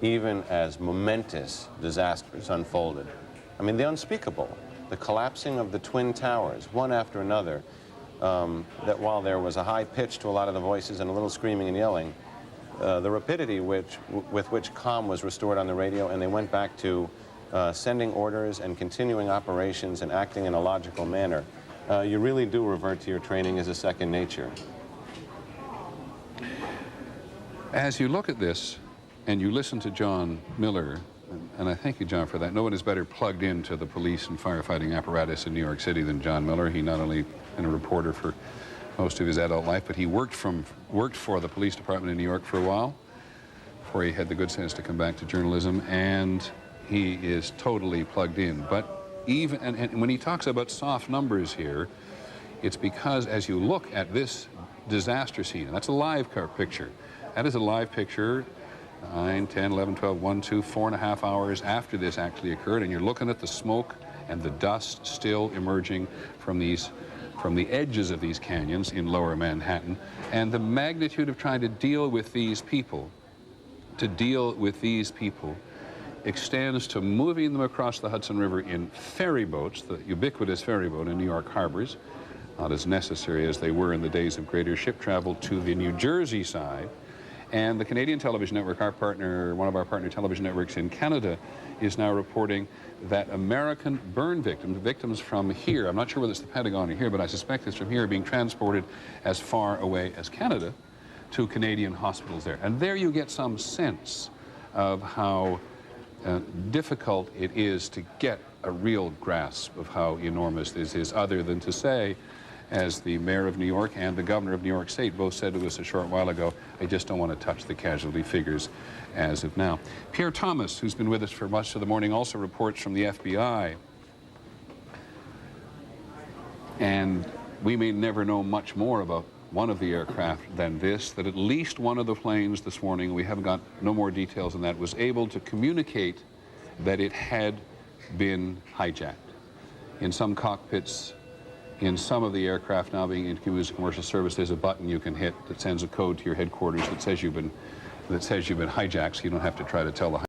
even as momentous disasters unfolded. I mean, the unspeakable, the collapsing of the Twin Towers, one after another, that while there was a high pitch to a lot of the voices and a little screaming and yelling, the rapidity with which calm was restored on the radio, and they went back to sending orders and continuing operations and acting in a logical manner. You really do revert to your training as a second nature. As you look at this and you listen to John Miller, and I thank you, John, for that. No one is better plugged into the police and firefighting apparatus in New York City than John Miller. He not only been a reporter for most of his adult life, but he worked for the police department in New York for a while before he had the good sense to come back to journalism, and he is totally plugged in. But even, and when he talks about soft numbers here, it's because as you look at this disaster scene, and that's a live picture, that is a live picture 9, 10, 11, 12, 1, 2, 4.5 hours after this actually occurred, and you're looking at the smoke and the dust still emerging from the edges of these canyons in lower Manhattan, and the magnitude of trying to deal with these people, extends to moving them across the Hudson River in ferry boats, the ubiquitous ferry boat in New York harbors, not as necessary as they were in the days of greater ship travel, to the New Jersey side. And the Canadian Television Network, our partner, one of our partner television networks in Canada, is now reporting that American burn victims from here, I'm not sure whether it's the Pentagon or here, but I suspect it's from here, being transported as far away as Canada to Canadian hospitals there. And there you get some sense of how difficult it is to get a real grasp of how enormous this is, other than to say, as the mayor of New York and the governor of New York State both said to us a short while ago, I just don't want to touch the casualty figures as of now. Pierre Thomas, who's been with us for much of the morning, also reports from the FBI. And we may never know much more about one of the aircraft than this, that at least one of the planes this morning, we haven't got no more details than that, was able to communicate that it had been hijacked. In some cockpits, in some of the aircraft now being in commercial service, there's a button you can hit that sends a code to your headquarters that says you've been hijacked, so you don't have to try to tell the